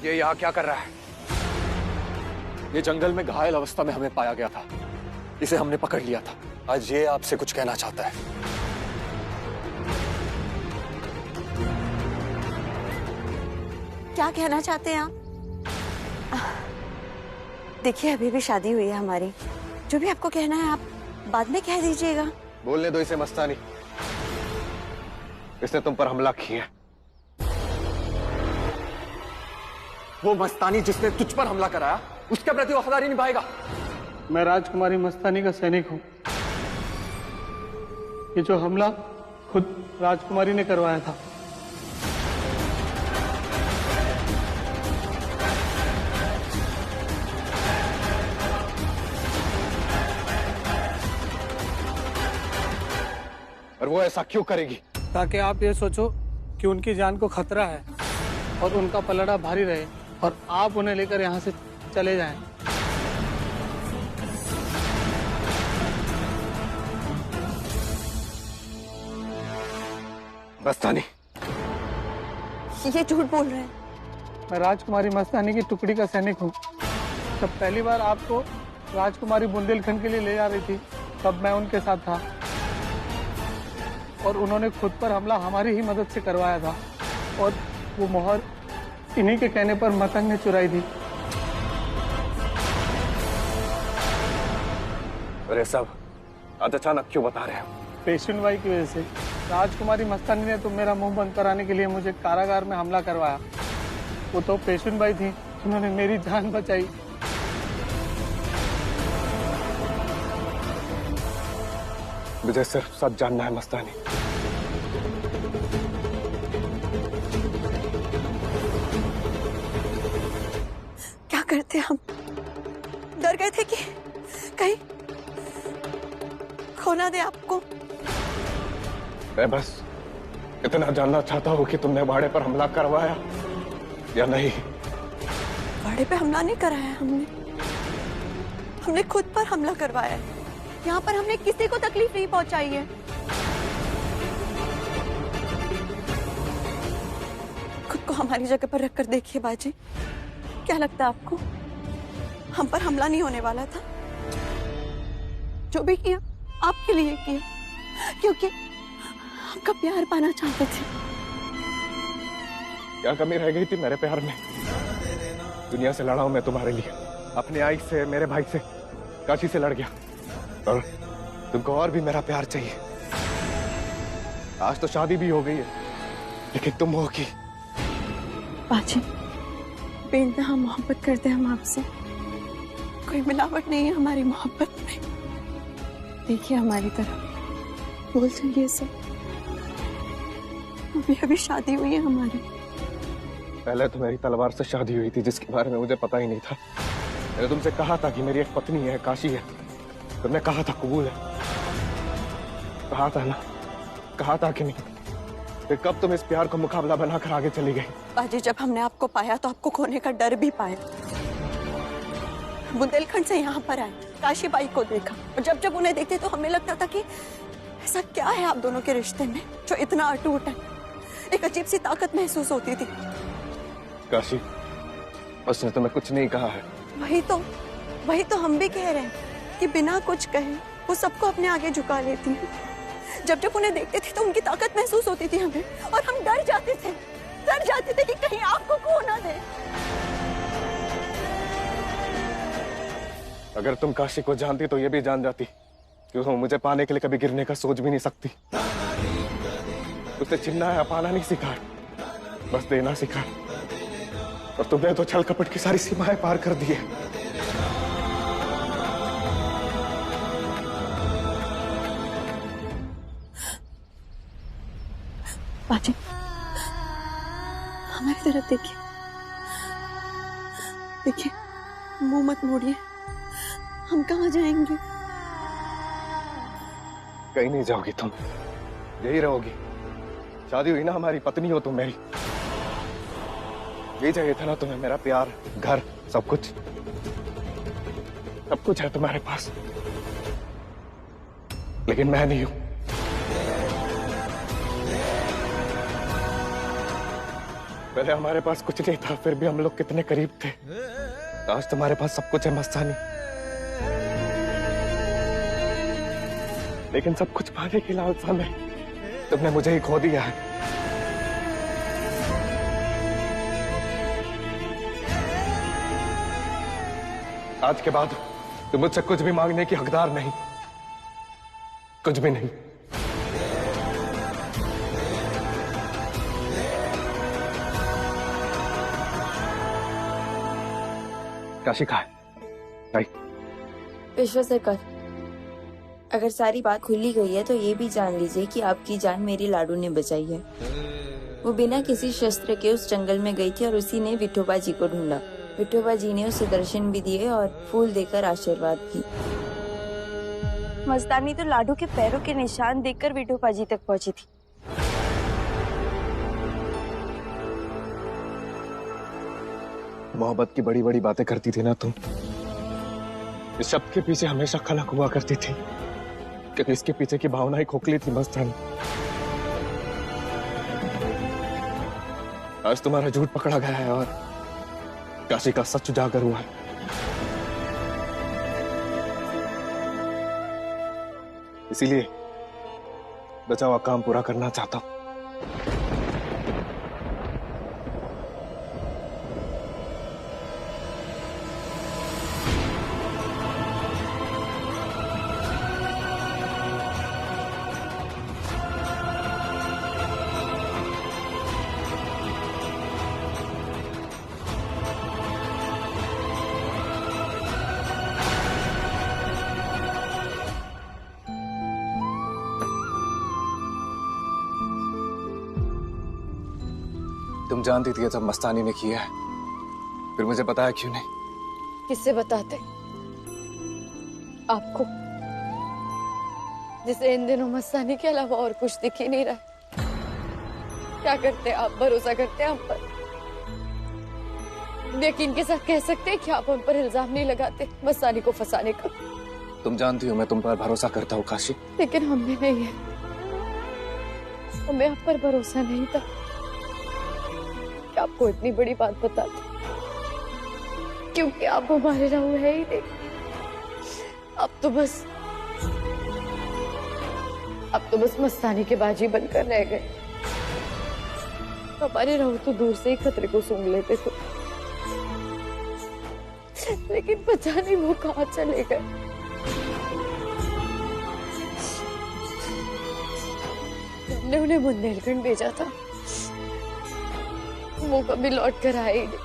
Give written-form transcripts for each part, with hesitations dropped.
ये यहाँ क्या कर रहा है? ये जंगल में घायल अवस्था में हमें पाया गया था, इसे हमने पकड़ लिया था। आज ये आपसे कुछ कहना चाहता है। क्या कहना चाहते हैं आप? देखिए, अभी भी शादी हुई है हमारी। जो भी आपको कहना है आप बाद में कह दीजिएगा। बोलने दो इसे मस्तानी। इसने तुम पर हमला किया। वो मस्तानी जिसने तुझ पर हमला कराया, उसके प्रति वफादारी निभाएगा। मैं राजकुमारी मस्तानी का सैनिक हूं। ये जो हमला खुद राजकुमारी ने करवाया था। और वो ऐसा क्यों करेगी? ताकि आप ये सोचो कि उनकी जान को खतरा है और उनका पलड़ा भारी रहे और आप उन्हें लेकर यहाँ से चले जाएं। मस्तानी, ये झूठ बोल रहे हैं। मैं राजकुमारी मस्तानी की टुकड़ी का सैनिक हूँ। जब पहली बार आपको राजकुमारी बुंदेलखंड के लिए ले जा रही थी, तब मैं उनके साथ था और उन्होंने खुद पर हमला हमारी ही मदद से करवाया था। और वो मोहर इन्हीं के कहने पर मतंग ने चुराई थी। और ये सब आज अचानक क्यों बता रहे हो? पेशुन बाई की वजह से। राजकुमारी मस्तानी ने तो मेरा मुंह बंद कराने के लिए मुझे कारागार में हमला करवाया। वो तो पेशुन बाई थी, उन्होंने मेरी जान बचाई। मुझे सिर्फ सच जानना है मस्तानी। क्या करते हम? डर गए थे कि कहीं खो ना दे आपको। मैं बस इतना जानना चाहता हूँ कि तुमने बाड़े पर हमला करवाया या नहीं। बाड़े पे हमला नहीं कराया हमने खुद पर हमला करवाया है। यहाँ पर हमने किसी को तकलीफ नहीं पहुंचाई है। खुद को हमारी जगह पर रखकर देखिए बाजी, क्या लगता है आपको हम पर हमला नहीं होने वाला था? जो भी किया आपके लिए किया, क्योंकि आपका प्यार पाना चाहते थे। क्या कमी रह गई थी मेरे प्यार में? दुनिया से लड़ा हूं मैं तुम्हारे लिए, अपने आई से, मेरे भाई से, काशी से लड़ गया। और तुमको और भी मेरा प्यार चाहिए। आज तो शादी भी हो गई है, लेकिन तुम होगी। बाजी, बेइंतहा मोहब्बत करते हम आपसे। कोई मिलावट नहीं है हमारी मोहब्बत में। देखिए हमारी तरफ, बोल चलिए से। अभी शादी हुई है हमारी। पहले तो मेरी तलवार से शादी हुई थी, जिसके बारे में मुझे पता ही नहीं था। मैंने तुमसे कहा था कि मेरी एक पत्नी है, काशी है। तुमने कहा था कबूल है। कहा था ना? कहा था कि नहीं? फिर कब तुम इस प्यार को मुकाबला बनाकर आगे चली गई? बाजी, जब हमने आपको पाया तो आपको खोने का डर भी पाया। बुंदेलखंड से यहाँ पर आए, काशी बाई को देखा, और जब जब उन्हें देखते तो हमें लगता था कि ऐसा क्या है आप दोनों के रिश्ते में जो इतना अटूट है। एक अजीब सी ताकत महसूस होती थी। काशी, उसने तुम्हें कुछ नहीं कहा है? वही तो हम भी कह रहे हैं कि बिना कुछ कहे वो सबको अपने आगे झुका लेती है। जब जब उन्हें देखते थे तो उनकी ताकत महसूस होती थी हमें, और हम डर जाते थे कि कहीं आपको खो ना दे। अगर तुम काशी को जानती तो ये भी जान जाती कि वो मुझे पाने के लिए कभी गिरने का सोच भी नहीं सकती। उसने चिन्ना है पाना नहीं सीखा, बस देना सीखा। और तुमने तो छल कपट की सारी सीमाएं पार कर दी है। बाजी, हमारी तरफ देखिए, मुंह मत मोड़िए। हम कहाँ जाएंगे? कहीं नहीं जाओगी तुम, यही रहोगी। शादी हुई ना हमारी, पत्नी हो तुम मेरी। यही चाहिए था ना तुम्हें, मेरा प्यार, घर, सब कुछ है तुम्हारे पास। लेकिन मैं नहीं हूं। पहले हमारे पास कुछ नहीं था, फिर भी हम लोग कितने करीब थे। आज तुम्हारे पास सब कुछ है मस्तानी, लेकिन सब कुछ पाने की लालसा में तुमने मुझे ही खो दिया है। आज के बाद तुम मुझसे कुछ भी मांगने की हकदार नहीं, कुछ भी नहीं। काशी कहाँ है? भाई विश्वसकर, अगर सारी बात खुली गई है तो ये भी जान लीजिए कि आपकी जान मेरी लाडू ने बचाई है। वो बिना किसी शस्त्र के उस जंगल में गई थी और उसी ने विठोबा जी को ढूंढा। विठोबा जी ने उसे दर्शन भी दिए और फूल देकर आशीर्वाद भी। मस्तानी तो लाडू के पैरों के निशान देखकर विठोबा जी तक पहुंची थी। मोहब्बत की बड़ी बड़ी बातें करती थी ना तुम। इस शब्द के पीछे हमेशा खलक हुआ करती थी, क्योंकि इसके पीछे की भावना ही खोखली थी मस्तानी। आज तुम्हारा झूठ पकड़ा गया है और काशी का सच उजागर हुआ है। इसीलिए बचा हुआ काम पूरा करना चाहता हूं। तुम जानती थी सब मस्तानी ने किया है, फिर मुझे बताया क्यों नहीं? किससे बताते? आपको, जिसे इन दिनों मस्तानी के अलावा और कुछ दिख ही नहीं रहा। क्या करते आप? भरोसा करते हम पर? यकीन के साथ कह सकते हैं कि आप हम पर इल्जाम नहीं लगाते मस्तानी को फंसाने का। तुम जानती हो मैं तुम पर भरोसा करता हूँ काशी, लेकिन हमें नहीं है। हमें आप पर भरोसा नहीं था कि आपको इतनी बड़ी बात बताते, क्योंकि आप हमारे रहू है ही नहीं। अब तो बस मस्तानी के बाजी बनकर रह गए। हमारे रहू तो दूर से ही खतरे को सूंघ लेते थे, लेकिन पता नहीं वो कहाँ चले गए। हमने उन्हें बुंदेलखंड भेजा था, वो कभी लौट कर आए ही नहीं।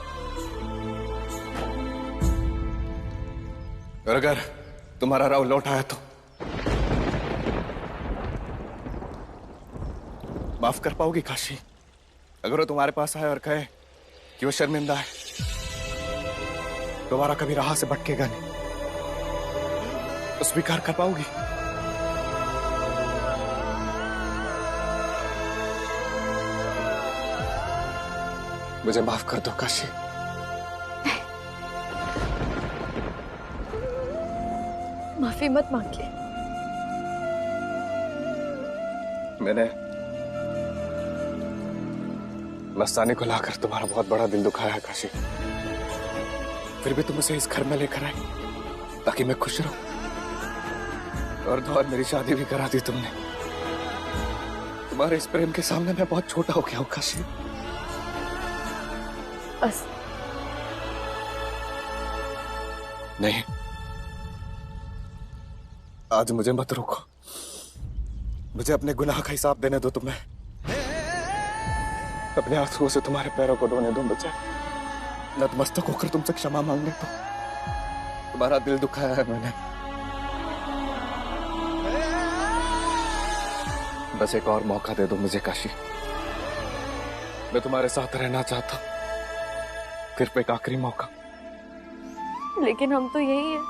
और अगर तुम्हारा राव लौट आया तो माफ कर पाओगी काशी? अगर वो तुम्हारे पास आए और कहे कि वो शर्मिंदा है, दोबारा कभी राह से भटकेगा नहीं, तो स्वीकार कर पाओगी? मुझे माफ कर दो काशी। माफी मत मांगिए। मैंने मस्तानी को लाकर तुम्हारा बहुत बड़ा दिल दुखाया है काशी, फिर भी तुम उसे इस घर में लेकर आई ताकि मैं खुश रहूं। और तो और मेरी शादी भी करा दी तुमने। तुम्हारे इस प्रेम के सामने मैं बहुत छोटा हो गया हूं काशी। बस नहीं, आज मुझे मत रोको। मुझे अपने गुनाह का हिसाब देने दो। तुम्हें अपने आंसुओं से तुम्हारे पैरों को धोने दो। मुझे नतमस्तक होकर तुमसे क्षमा मांगने दो। तुम्हारा दिल दुखाया है मैंने। बस एक और मौका दे दो मुझे काशी। मैं तुम्हारे साथ रहना चाहता हूं, सिर्फ एक आखिरी मौका। लेकिन हम तो यही हैं,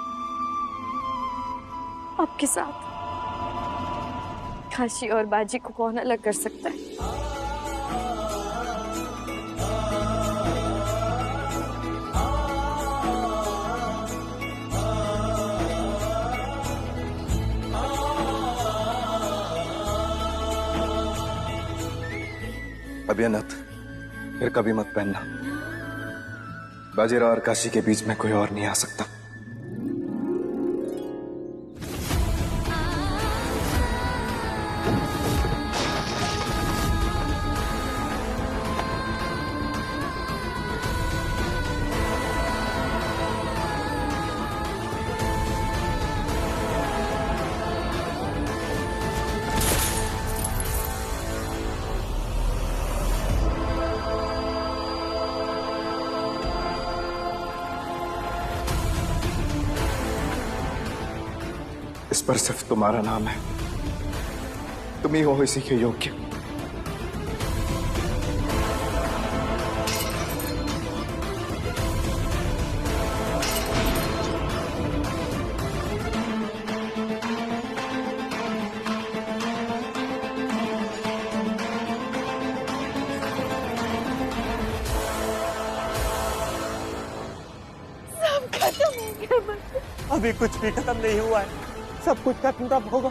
आपके साथ। काशी और बाजी को कौन अलग कर सकता है? अभिनत, फिर कभी मत पहनना। बाजीराव और काशी के बीच में कोई और नहीं आ सकता। इस पर सिर्फ तुम्हारा नाम है। तुम ही हो इसी के योग्य। अभी कुछ भी खत्म नहीं हुआ है। सब कुछ खत्म तब होगा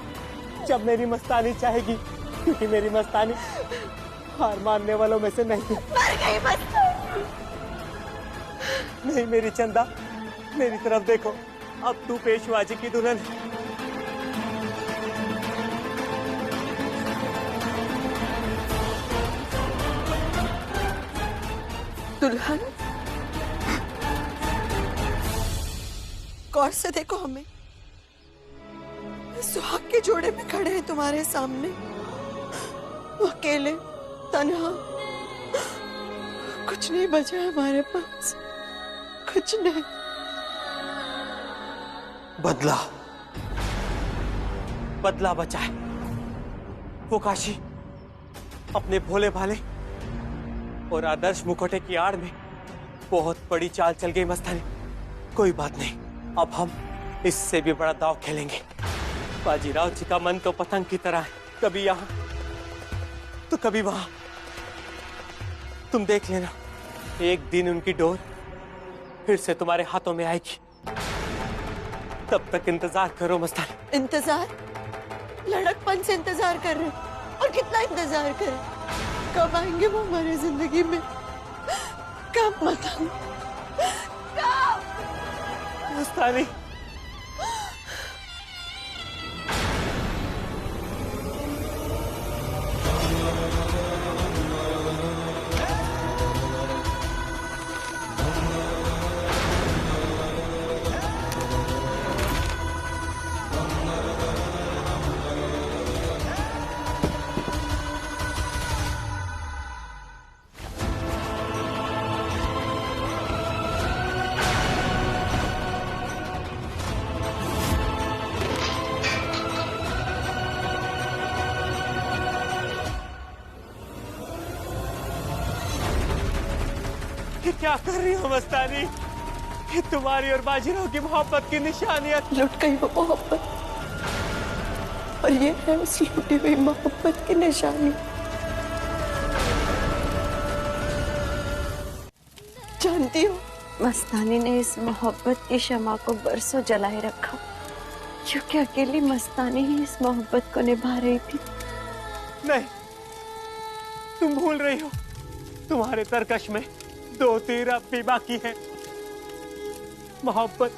जब मेरी मस्तानी चाहेगी, क्योंकि मेरी मस्तानी हार मानने वालों में से नहीं। मर गई मस्तानी। नहीं मेरी चंदा, मेरी तरफ देखो। अब तू पेशवा जी की दुल्हन है। दुल्हन? गौर से देखो हमें। सुहाग के जोड़े में खड़े हैं तुम्हारे सामने, अकेले, तन्हा। कुछ नहीं बचा है हमारे पास, कुछ नहीं। बदला, बदला बचा है। वो काशी अपने भोले भाले और आदर्श मुखौटे की आड़ में बहुत बड़ी चाल चल गई मस्तानी। कोई बात नहीं, अब हम इससे भी बड़ा दांव खेलेंगे। बाजीराव जी का मन तो पतंग की तरह है, कभी यहाँ तो कभी वहां। तुम देख लेना, एक दिन उनकी डोर फिर से तुम्हारे हाथों में आएगी। तब तक इंतजार करो मस्तानी। इंतजार? लड़कपन से इंतजार कर रहे हैं। और कितना इंतजार करें? कब आएंगे वो हमारी जिंदगी में? कब मतान? कब? मस्तानी, क्या कर रही हो मस्तानी? ये तुम्हारी और बाजीराव की मोहब्बत की निशानियां। लुट गई वो मोहब्बत, और ये है उस लुटी हुई मोहब्बत की निशानी। जानती हो, मस्तानी ने इस मोहब्बत की शमा को बरसों जलाए रखा, क्योंकि अकेली मस्तानी ही इस मोहब्बत को निभा रही थी। नहीं, तुम भूल रही हो। तुम्हारे तरकश में 2 तीर अब भी बाकी है। मोहब्बत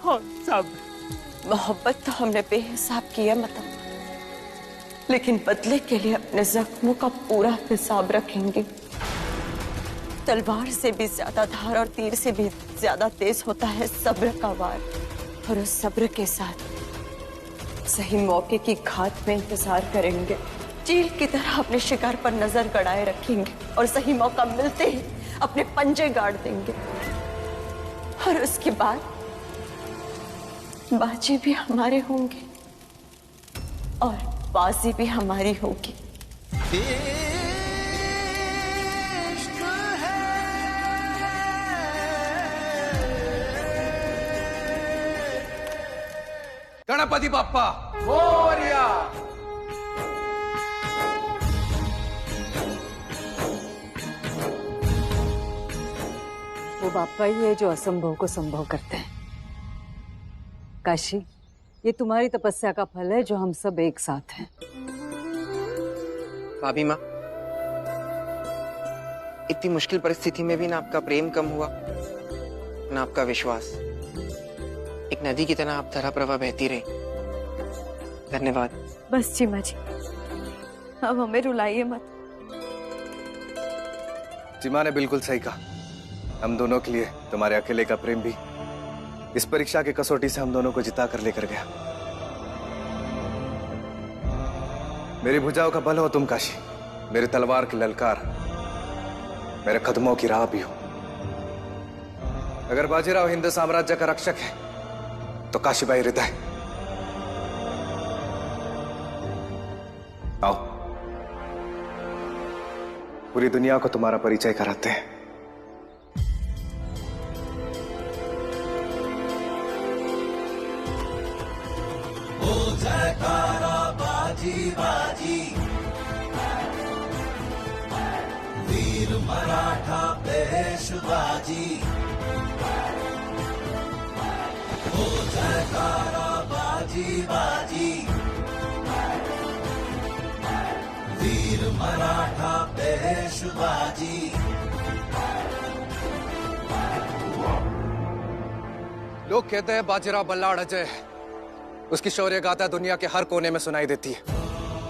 और सब्र। मोहब्बत तो हमने बेहिसाब किया मतलब, लेकिन बदले के लिए अपने जख्मों का पूरा हिसाब रखेंगे। तलवार से भी ज्यादा धार और तीर से भी ज्यादा तेज होता है सब्र का वार, और उस सब्र के साथ सही मौके की घात में इंतजार करेंगे। चील की तरह अपने शिकार पर नजर गड़ाए रखेंगे, और सही मौका मिलते ही अपने पंजे गाड़ देंगे। और उसके बाद बाजी भी हमारे होंगे और बाजी भी हमारी होगी। गणपति बाप्पा मोरया। वो बापा ही है जो असंभव को संभव करते हैं। काशी, ये तुम्हारी तपस्या का फल है जो हम सब एक साथ हैं। भाभी माँ, इतनी मुश्किल परिस्थिति में भी ना आपका प्रेम कम हुआ ना आपका विश्वास। एक नदी की तरह आप धारा प्रवाह बहती रही। धन्यवाद। बस चीमा जी, अब हमें रुलाइए मत। चिमा ने बिल्कुल सही कहा। हम दोनों के लिए तुम्हारे अकेले का प्रेम भी इस परीक्षा की कसौटी से हम दोनों को जिता कर लेकर गया। मेरी भुजाओं का बल हो तुम काशी, मेरी तलवार की ललकार, मेरे कदमों की राह भी हो। अगर बाजीराव हिंद साम्राज्य का रक्षक है तो काशीबाई हृदय। आओ, पूरी दुनिया को तुम्हारा परिचय कराते हैं। हो जयकारा बाजी बाजी, वीर मराठा पेशवाजी। हो जयकारा बाजी बाजी, वीर मराठा पेशवाजी। लोग कहते हैं बाजीराव बल्लाड़ अजय है, उसकी शौर्य गाथा दुनिया के हर कोने में सुनाई देती है।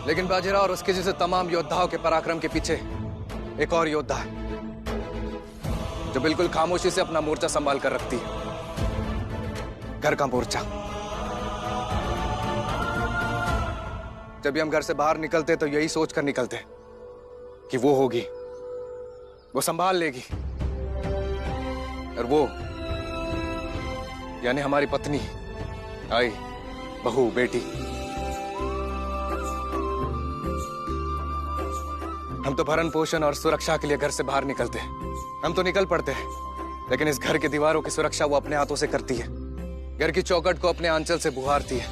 लेकिन बाजीराव और उसके जैसे तमाम योद्धाओं के पराक्रम के पीछे एक और योद्धा है जो बिल्कुल खामोशी से अपना मोर्चा संभाल कर रखती है, घर का मोर्चा। जब भी हम घर से बाहर निकलते तो यही सोचकर निकलते कि वो होगी, वो संभाल लेगी, और वो यानी हमारी पत्नी, आई, बहू, बेटी। हम तो भरण पोषण और सुरक्षा के लिए घर से बाहर निकलते हैं। हम तो निकल पड़ते हैं, लेकिन इस घर की दीवारों की सुरक्षा वो अपने हाथों से करती है, घर की चौखट को अपने आंचल से बुहारती है,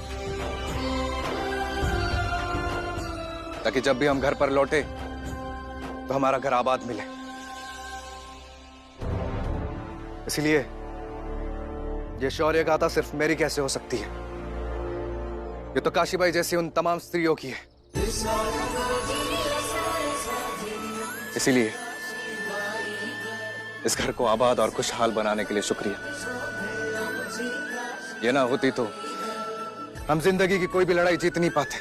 ताकि जब भी हम घर पर लौटे तो हमारा घर आबाद मिले। इसलिए ये शौर्य गाथा सिर्फ मेरी कैसे हो सकती है? ये तो काशीबाई जैसी उन तमाम स्त्रियों की है। इसीलिए इस घर को आबाद और खुशहाल बनाने के लिए शुक्रिया। ये ना होती तो हम जिंदगी की कोई भी लड़ाई जीत नहीं पाते।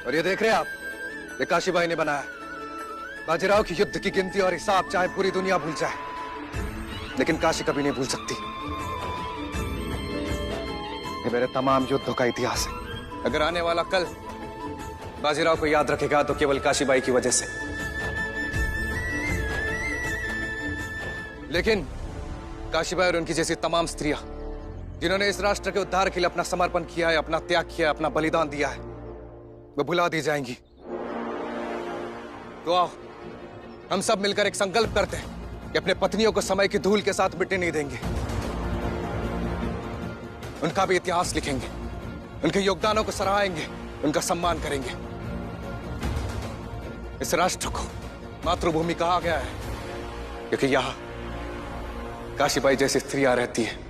और ये देख रहे हैं आप, ये काशीबाई ने बनाया। बाजीराव की युद्ध की गिनती और हिसाब चाहे पूरी दुनिया भूल जाए, लेकिन काशी कभी नहीं भूल सकती। ये मेरे तमाम युद्धों का इतिहास है। अगर आने वाला कल बाजीराव को याद रखेगा तो केवल काशीबाई की वजह से। लेकिन काशीबाई और उनकी जैसी तमाम स्त्रियां जिन्होंने इस राष्ट्र के उद्धार के लिए अपना समर्पण किया है, अपना त्याग किया है, अपना बलिदान दिया है, वो भुला दी जाएंगी। तो आओ हम सब मिलकर एक संकल्प करते हैं कि अपने पत्नियों को समय की धूल के साथ मिटने नहीं देंगे। उनका भी इतिहास लिखेंगे, उनके योगदानों को सराहेंगे, उनका सम्मान करेंगे। इस राष्ट्र को मातृभूमि कहा गया है क्योंकि यहाँ काशीबाई जैसी स्त्रियां रहती है।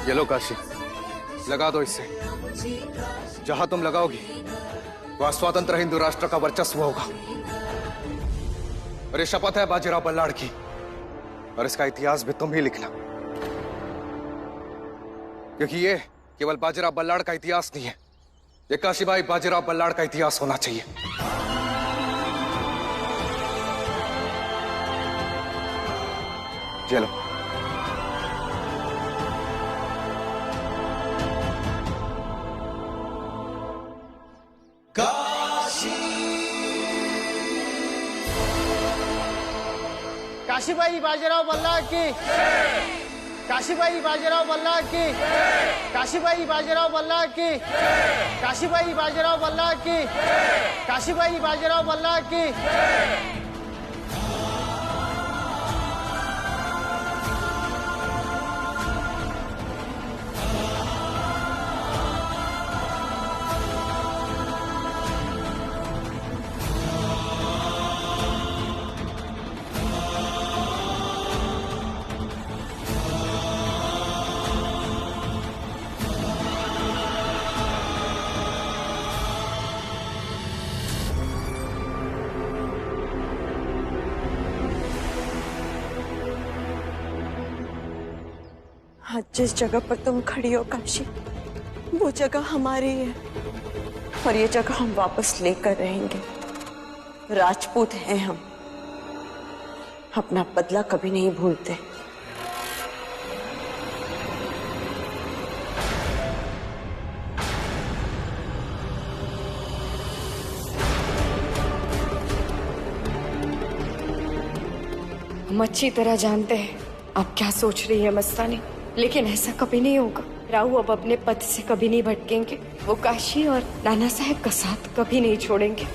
ये लो काशी, लगा दो इससे। जहां तुम लगाओगी वहां स्वतंत्र हिंदू राष्ट्र का वर्चस्व होगा। और ये शपथ है बाजीराव बल्लाड़ की, और इसका इतिहास भी तुम ही लिखना, क्योंकि ये केवल बाजीराव बल्लाड़ का इतिहास नहीं है, ये काशीबाई बाजीराव बल्लाड़ का इतिहास होना चाहिए। चलो काशीबाई बाजीराव बल्लाड़ की, काशीबाई बाजीराव बल्लाड़ की, काशीबाई बाजीराव बल्लाड़ की, काशीबाई बाजीराव बल्लाड़ की, काशीबाई बाजीराव बल्लाड़ की। आज जिस जगह पर तुम खड़ी हो काशी, वो जगह हमारी है और ये जगह हम वापस लेकर रहेंगे। राजपूत हैं हम, अपना बदला कभी नहीं भूलते। हम अच्छी तरह जानते हैं आप क्या सोच रही है मस्तानी, लेकिन ऐसा कभी नहीं होगा। राहु अब अपने पथ से कभी नहीं भटकेंगे। वो काशी और नाना साहब का साथ कभी नहीं छोड़ेंगे।